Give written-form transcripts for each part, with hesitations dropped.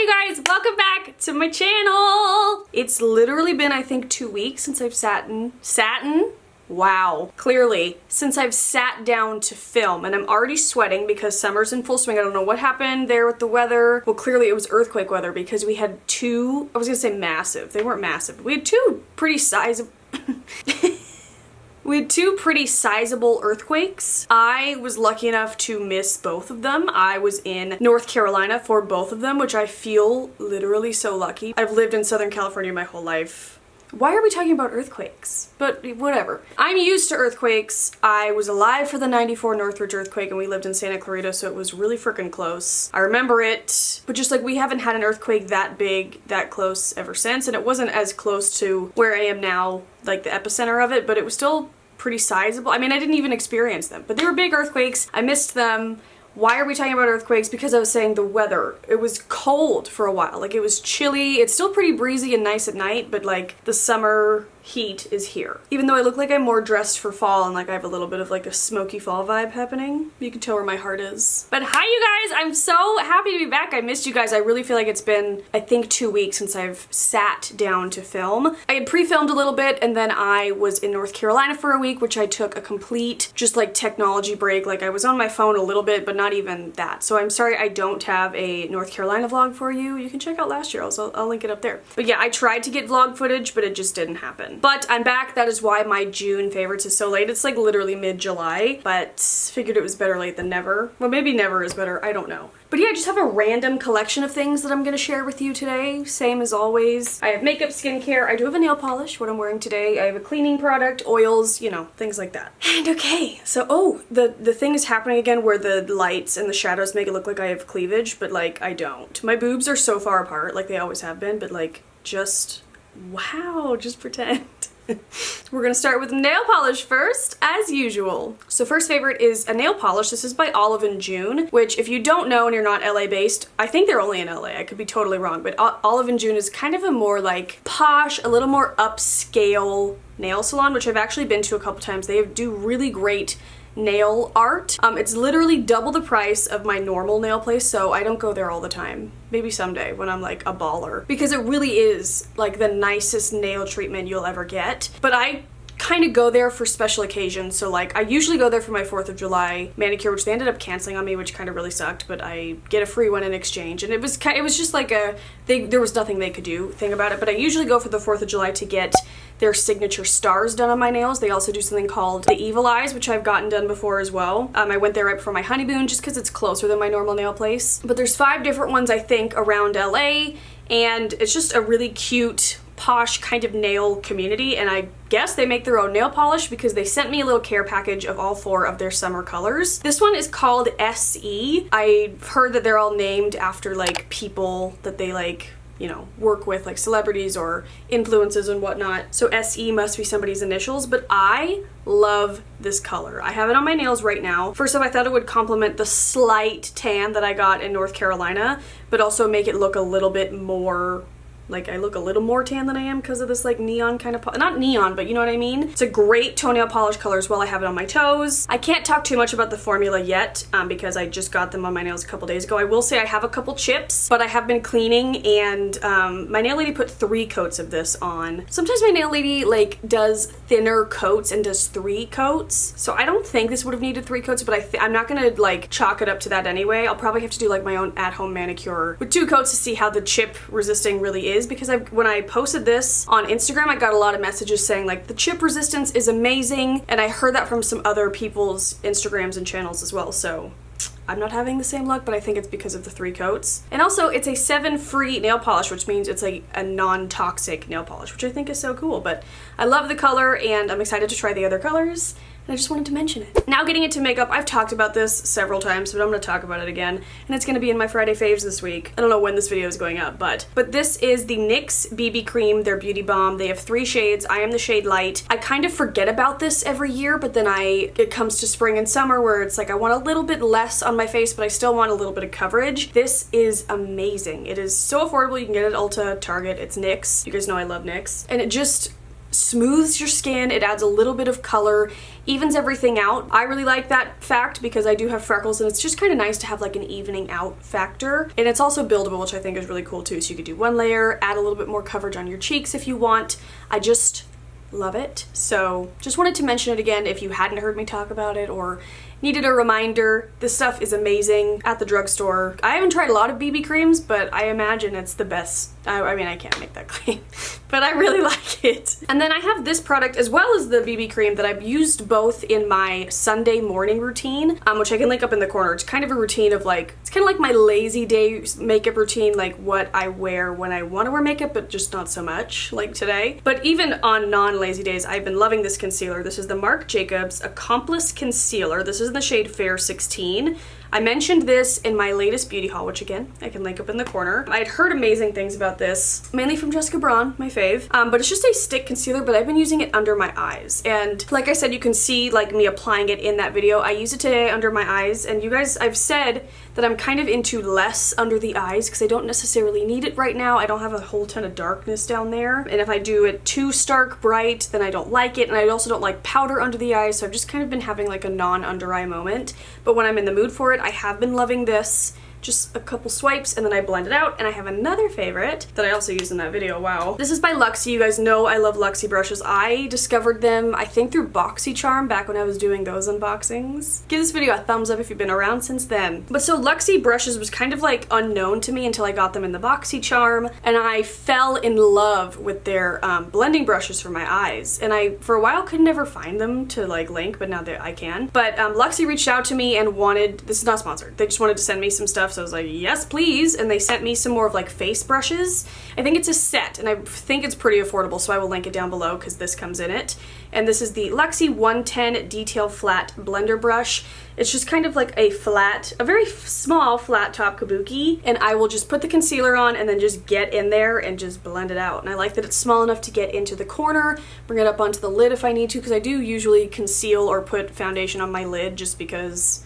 you guys, welcome back to my channel. It's literally been, I think, 2 weeks since I've since I've sat down to film, and I'm already sweating because summer's in full swing. I don't know what happened there with the weather. Well, clearly it was earthquake weather because we had two, I was gonna say massive, they weren't massive. We had two pretty sizable We had two pretty sizable earthquakes. I was lucky enough to miss both of them. I was in North Carolina for both of them, which I feel literally so lucky. I've lived in Southern California my whole life. Why are we talking about earthquakes? But whatever. I'm used to earthquakes. I was alive for the '94 Northridge earthquake and we lived in Santa Clarita, so it was really freaking close. I remember it, but just like we haven't had an earthquake that big, that close ever since, and it wasn't as close to where I am now, like the epicenter of it, but it was still pretty sizable. I mean, I didn't even experience them, but they were big earthquakes. I missed them. Why are we talking about earthquakes? Because I was saying the weather. It was cold for a while. Like, it was chilly. It's still pretty breezy and nice at night, but like the summer heat is here. Even though I look like I'm more dressed for fall and like I have a little bit of like a smoky fall vibe happening. You can tell where my heart is. But hi you guys, I'm so happy to be back. I missed you guys. I really feel like it's been, I think, 2 weeks since I've sat down to film. I had pre-filmed a little bit and then I was in North Carolina for a week, which I took a complete just like technology break. Like I was on my phone a little bit, but not even that. So I'm sorry I don't have a North Carolina vlog for you. You can check out last year. I'll link it up there. But yeah, I tried to get vlog footage, but it just didn't happen. But I'm back. That is why my June favorites is so late. It's like literally mid-July, but figured it was better late than never. Well, maybe never is better. I don't know. But yeah, I just have a random collection of things that I'm going to share with you today. Same as always. I have makeup, skincare. I do have a nail polish, what I'm wearing today. I have a cleaning product, oils, you know, things like that. And okay, so oh, the thing is happening again where the lights and the shadows make it look like I have cleavage, but like I don't. My boobs are so far apart, like they always have been, but like just, wow, just pretend. We're gonna start with nail polish first, as usual. So first favorite is a nail polish. This is by Olive & June, which if you don't know and you're not LA based, I think they're only in LA, I could be totally wrong, but Olive & June is kind of a more like posh, a little more upscale nail salon, which I've actually been to a couple times. They do really great nail art. It's literally double the price of my normal nail place, so I don't go there all the time. Maybe someday when I'm like a baller, because it really is like the nicest nail treatment you'll ever get. But I kind of go there for special occasions, so like I usually go there for my 4th of July manicure, which they ended up canceling on me, which kind of really sucked, but I get a free one in exchange, and it was just like there was nothing they could do thing about it. But I usually go for the 4th of July to get their signature stars done on my nails. They also do something called the Evil Eyes, which I've gotten done before as well. I went there right before my honeymoon just because it's closer than my normal nail place. But there's 5 different ones I think around LA, and it's just a really cute, posh kind of nail community, and I guess they make their own nail polish because they sent me a little care package of all 4 of their summer colors. This one is called SE. I've heard that they're all named after like people that they like, you know, work with, like celebrities or influences and whatnot. So SE must be somebody's initials, but I love this color. I have it on my nails right now. First off, I thought it would complement the slight tan that I got in North Carolina, but also make it look a little bit more, like I look a little more tan than I am because of this like neon kind of, not neon, but you know what I mean? It's a great toenail polish color as well. I have it on my toes. I can't talk too much about the formula yet because I just got them on my nails a couple days ago. I will say I have a couple chips, but I have been cleaning, and my nail lady put 3 coats of this on. Sometimes my nail lady like does thinner coats and does 3 coats. So I don't think this would have needed 3 coats, but I'm not gonna like chalk it up to that anyway. I'll probably have to do like my own at-home manicure with 2 coats to see how the chip resisting really is, because when I posted this on Instagram, I got a lot of messages saying like the chip resistance is amazing, and I heard that from some other people's Instagrams and channels as well, so I'm not having the same luck, but I think it's because of the 3 coats. And also it's a 7 free nail polish, which means it's like a non-toxic nail polish, which I think is so cool. But I love the color and I'm excited to try the other colors, and I just wanted to mention it. Now getting into makeup, I've talked about this several times, but I'm gonna talk about it again, and it's gonna be in my Friday faves this week. I don't know when this video is going up, but this is the NYX BB Cream, their Beauty Balm. They have 3 shades. I am the shade Light. I kind of forget about this every year, but then it comes to spring and summer where it's like I want a little bit less on my face, but I still want a little bit of coverage. This is amazing. It is so affordable. You can get it at Ulta, Target. It's NYX. You guys know I love NYX. And it just smooths your skin, it adds a little bit of color, evens everything out. I really like that fact because I do have freckles, and it's just kind of nice to have like an evening out factor. And it's also buildable, which I think is really cool too. So you could do one layer, add a little bit more coverage on your cheeks if you want. I just love it. So just wanted to mention it again if you hadn't heard me talk about it or needed a reminder. This stuff is amazing at the drugstore. I haven't tried a lot of BB creams, but I imagine it's the best. I mean, I can't make that claim, but I really like it. And then I have this product as well as the BB cream that I've used both in my Sunday morning routine, which I can link up in the corner. It's kind of a routine of like, it's kind of like my lazy day makeup routine, like what I wear when I want to wear makeup, but just not so much like today. But even on non-lazy days, I've been loving this concealer. This is the Marc Jacobs Accomplice Concealer. This is in the shade Fair 16. I mentioned this in my latest beauty haul, which again, I can link up in the corner. I'd heard amazing things about this, mainly from Jessica Braun, my fave. But it's just a stick concealer, but I've been using it under my eyes. And like I said, you can see like me applying it in that video. I use it today under my eyes, and you guys, I've said that I'm kind of into less under the eyes because I don't necessarily need it right now. I don't have a whole ton of darkness down there. And if I do it too stark bright, then I don't like it. And I also don't like powder under the eyes. So I've just kind of been having like a non-under eye moment. But when I'm in the mood for it, I have been loving this. Just a couple swipes and then I blend it out. And I have another favorite that I also used in that video. Wow. This is by Luxie. You guys know I love Luxie brushes. I discovered them, I think, through BoxyCharm back when I was doing those unboxings. Give this video a thumbs up if you've been around since then. But so Luxie brushes was kind of like unknown to me until I got them in the BoxyCharm, and I fell in love with their blending brushes for my eyes. And I, for a while, could never find them to like link, but now that I can. But Luxie reached out to me and wanted, this is not sponsored, they just wanted to send me some stuff. So I was like, yes, please. And they sent me some more of like face brushes. I think it's a set and I think it's pretty affordable. So I will link it down below because this comes in it. And this is the Luxie 110 Detail Flat Blender Brush. It's just kind of like a flat, a very small flat top kabuki. And I will just put the concealer on and then just get in there and just blend it out. And I like that it's small enough to get into the corner, bring it up onto the lid if I need to, because I do usually conceal or put foundation on my lid just because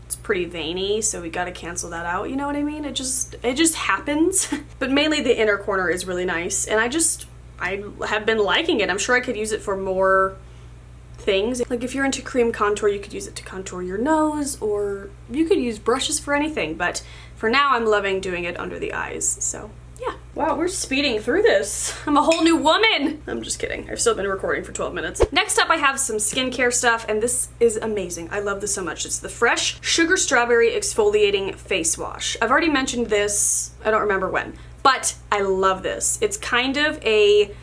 it's pretty veiny, so we gotta cancel that out, you know what I mean? It just happens. But mainly the inner corner is really nice, and I have been liking it. I'm sure I could use it for more things. Like if you're into cream contour, you could use it to contour your nose, or you could use brushes for anything, but for now I'm loving doing it under the eyes, so yeah. Wow, we're speeding through this. I'm a whole new woman. I'm just kidding. I've still been recording for 12 minutes. Next up, I have some skincare stuff, and this is amazing. I love this so much. It's the Fresh Sugar Strawberry Exfoliating Face Wash. I've already mentioned this, I don't remember when, but I love this. It's kind of a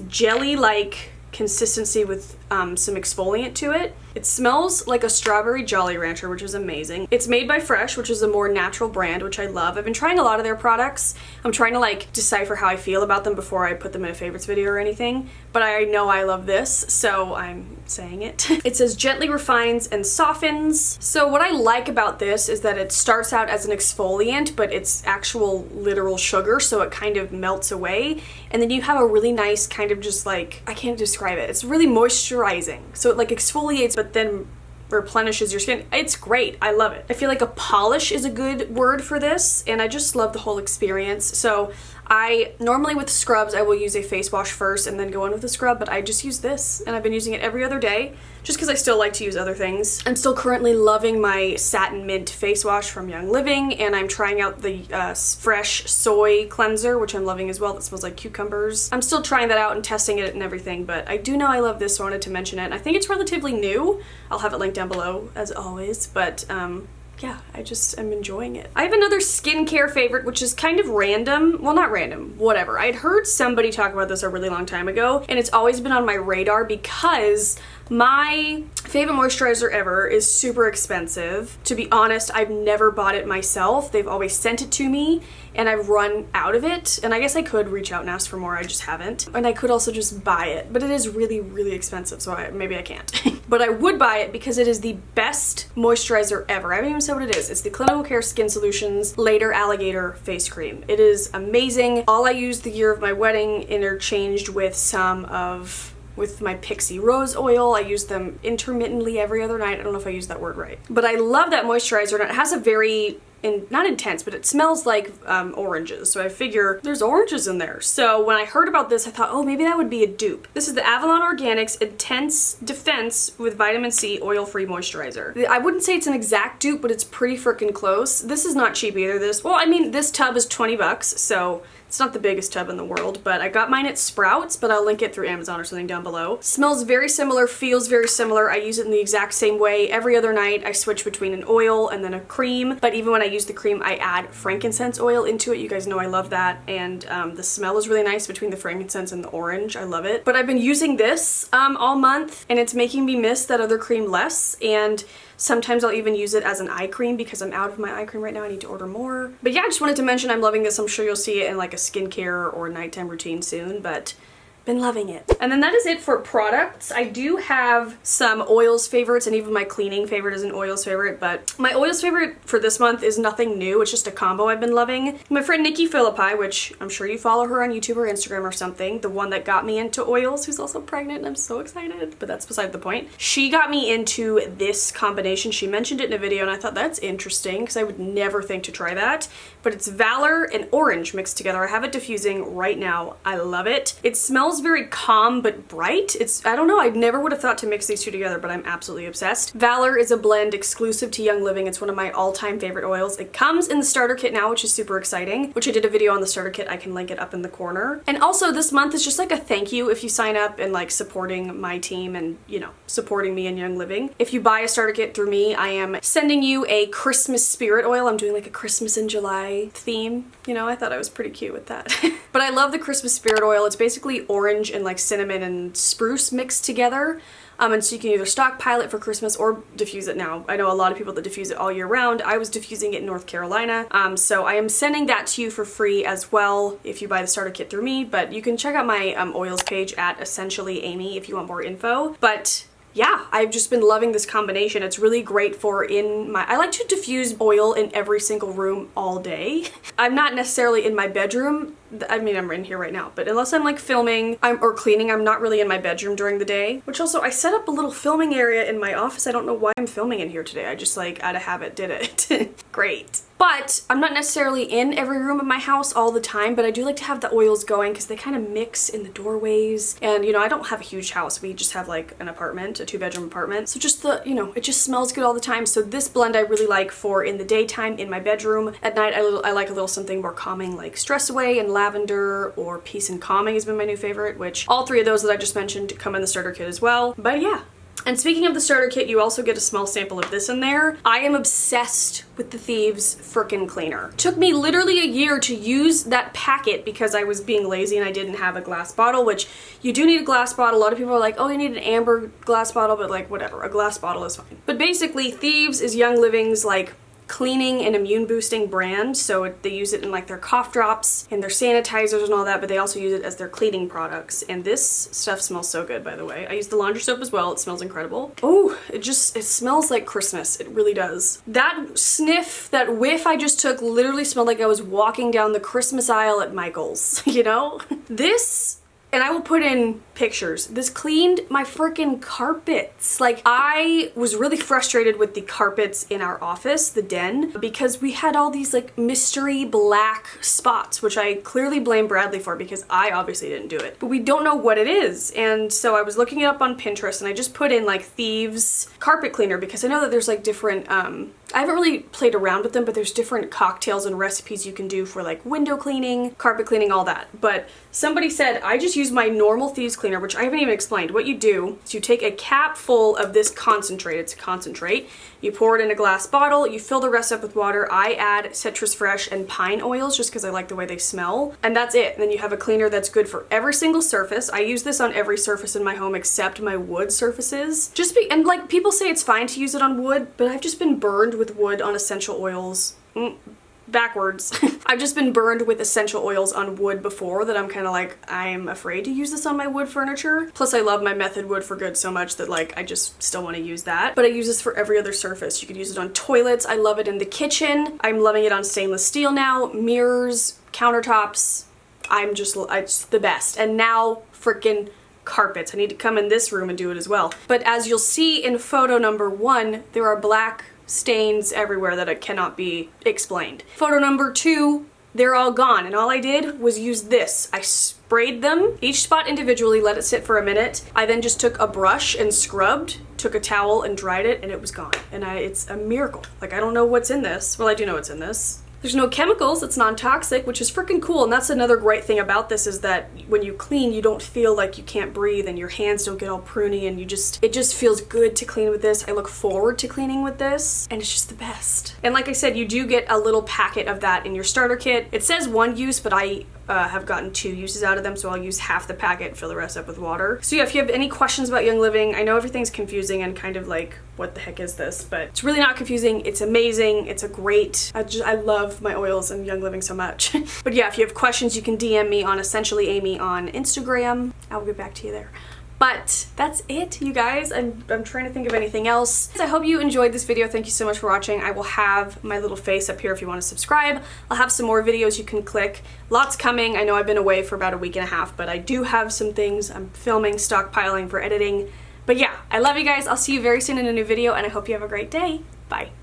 jelly-like consistency with some exfoliant to it. It smells like a strawberry Jolly Rancher, which is amazing. It's made by Fresh, which is a more natural brand, which I love. I've been trying a lot of their products. I'm trying to like decipher how I feel about them before I put them in a favorites video or anything, but I know I love this, so I'm saying it. It says gently refines and softens. So what I like about this is that it starts out as an exfoliant, but it's actual literal sugar, so it kind of melts away, and then you have a really nice kind of just like, I can't describe it. It's really moisturizing. So it like exfoliates, but then replenishes your skin. It's great. I love it. I feel like a polish is a good word for this, and I just love the whole experience. So I normally with scrubs, I will use a face wash first and then go in with a scrub, but I just use this, and I've been using it every other day just because I still like to use other things. I'm still currently loving my Satin Mint face wash from Young Living, and I'm trying out the Fresh Soy Cleanser, which I'm loving as well. That smells like cucumbers. I'm still trying that out and testing it and everything, but I do know I love this, so I wanted to mention it. And I think it's relatively new. I'll have it linked down below as always, but yeah, I'm enjoying it. I have another skincare favorite, which is kind of random. Well, not random, whatever. I'd heard somebody talk about this a really long time ago, and it's always been on my radar because my favorite moisturizer ever is super expensive. To be honest, I've never bought it myself. They've always sent it to me, and I've run out of it. And I guess I could reach out and ask for more, I just haven't. And I could also just buy it, but it is really, really expensive, so maybe I can't. But I would buy it because it is the best moisturizer ever. I haven't even said what it is. It's the Clinical Care Skin Solutions Later Alligator Face Cream. It is amazing. All I used the year of my wedding interchanged with with my Pixie Rose Oil. I use them intermittently every other night. I don't know if I used that word right. But I love that moisturizer, and it has a very not intense, but it smells like oranges. So I figure there's oranges in there. So when I heard about this, I thought, oh, maybe that would be a dupe. This is the Avalon Organics Intense Defense with Vitamin C Oil-Free Moisturizer. I wouldn't say it's an exact dupe, but it's pretty freaking close. This is not cheap either. Well, I mean, this tub is 20 bucks, so it's not the biggest tub in the world, but I got mine at Sprouts, but I'll link it through Amazon or something down below. Smells very similar, feels very similar. I use it in the exact same way. Every other night, I switch between an oil and then a cream, but even when I use the cream, I add frankincense oil into it. You guys know I love that, and the smell is really nice between the frankincense and the orange. I love it. But I've been using this all month, and it's making me miss that other cream less, and sometimes I'll even use it as an eye cream because I'm out of my eye cream right now. I need to order more. But yeah, I just wanted to mention I'm loving this. I'm sure you'll see it in like a skincare or nighttime routine soon, but been loving it. And then that is it for products. I do have some oils favorites, and even my cleaning favorite is an oils favorite, but my oils favorite for this month is nothing new. It's just a combo I've been loving. My friend Nikki Philippi, which I'm sure you follow her on YouTube or Instagram or something, the one that got me into oils, who's also pregnant, and I'm so excited, but that's beside the point. She got me into this combination. She mentioned it in a video, and I thought that's interesting because I would never think to try that, but it's Valor and orange mixed together. I have it diffusing right now. I love it. It smells very calm but bright. I don't know, I never would have thought to mix these two together, but I'm absolutely obsessed. Valor is a blend exclusive to Young Living. It's one of my all-time favorite oils. It comes in the starter kit now, which is super exciting, which I did a video on the starter kit. I can link it up in the corner. And also this month is just like a thank you if you sign up and like supporting my team and, you know, supporting me in Young Living. If you buy a starter kit through me, I am sending you a Christmas spirit oil. I'm doing like a Christmas in July theme. You know, I thought I was pretty cute with that. But I love the Christmas spirit oil. It's basically orange and like cinnamon and spruce mixed together. And so you can either stockpile it for Christmas or diffuse it now. I know a lot of people that diffuse it all year round. I was diffusing it in North Carolina. So I am sending that to you for free as well if you buy the starter kit through me. But you can check out my oils page at Essentially Amy if you want more info. But yeah, I've just been loving this combination. It's really great for I like to diffuse oil in every single room all day. I'm not necessarily in my bedroom. I mean, I'm in here right now, but unless I'm like filming or cleaning, I'm not really in my bedroom during the day. Which also, I set up a little filming area in my office. I don't know why I'm filming in here today. I just like out of habit did it. Great. But I'm not necessarily in every room of my house all the time, but I do like to have the oils going because they kind of mix in the doorways. And you know, I don't have a huge house. We just have like an apartment, a 2-bedroom apartment. So just you know, it just smells good all the time. So this blend I really like for in the daytime in my bedroom. At night, I like a little something more calming like Stress Away and Lavender, or Peace and Calming has been my new favorite, which all three of those that I just mentioned come in the starter kit as well. But yeah. And speaking of the starter kit, you also get a small sample of this in there. I am obsessed with the FAVS frickin' cleaner. Took me literally a year to use that packet because I was being lazy and I didn't have a glass bottle, which you do need a glass bottle. A lot of people are like, oh, you need an amber glass bottle, but like whatever, a glass bottle is fine. But basically, FAVS is Young Living's like cleaning and immune boosting brand, so they use it in like their cough drops and their sanitizers and all that, but they also use it as their cleaning products. And this stuff smells so good, by the way. I use the laundry soap as well. It smells incredible. Oh, it smells like Christmas. It really does. That sniff, that whiff I just took literally smelled like I was walking down the Christmas aisle at Michael's, you know? This, and I will put in pictures, this cleaned my freaking carpets. Like, I was really frustrated with the carpets in our office, the den, because we had all these like mystery black spots, which I clearly blame Bradley for because I obviously didn't do it. But we don't know what it is. And so I was looking it up on Pinterest and I just put in like FAVS carpet cleaner because I know that there's like different, I haven't really played around with them, but there's different cocktails and recipes you can do for like window cleaning, carpet cleaning, all that. But somebody said, I just use my normal FAVS cleaner, which I haven't even explained. What you do is you take a cap full of this concentrate, it's a concentrate, you pour it in a glass bottle, you fill the rest up with water. I add citrus fresh and pine oils just because I like the way they smell. And that's it. And then you have a cleaner that's good for every single surface. I use this on every surface in my home except my wood surfaces. And like people say it's fine to use it on wood, but I've just been burned with wood on essential oils. Backwards. I've just been burned with essential oils on wood before that I'm kind of like, I'm afraid to use this on my wood furniture. Plus I love my Method Wood for Good so much that like I just still want to use that. But I use this for every other surface. You could use it on toilets. I love it in the kitchen. I'm loving it on stainless steel now, mirrors, countertops. It's the best. And now freaking carpets. I need to come in this room and do it as well. But as you'll see in photo number 1, there are black stains everywhere that it cannot be explained. Photo number 2, they're all gone, and all I did was use this. I sprayed them, each spot individually, let it sit for a minute. I then just took a brush and scrubbed, took a towel and dried it, and it was gone. And it's a miracle. Like, I don't know what's in this. Well, I do know what's in this. There's no chemicals, it's non-toxic, which is freaking cool, and that's another great thing about this is that when you clean, you don't feel like you can't breathe and your hands don't get all pruny, and it just feels good to clean with this. I look forward to cleaning with this, and it's just the best. And like I said, you do get a little packet of that in your starter kit. It says 1 use, but I have gotten 2 uses out of them, so I'll use half the packet and fill the rest up with water. So yeah, if you have any questions about Young Living, I know everything's confusing and kind of like, what the heck is this? But it's really not confusing. It's amazing. It's a great, I love my oils and Young Living so much. But yeah, if you have questions, you can DM me on Essentially Amy on Instagram. I'll get back to you there. But that's it, you guys. I'm trying to think of anything else. I hope you enjoyed this video. Thank you so much for watching. I will have my little face up here if you want to subscribe. I'll have some more videos you can click. Lots coming. I know I've been away for about a week and a half, but I do have some things I'm filming, stockpiling for editing. But yeah, I love you guys. I'll see you very soon in a new video, and I hope you have a great day. Bye.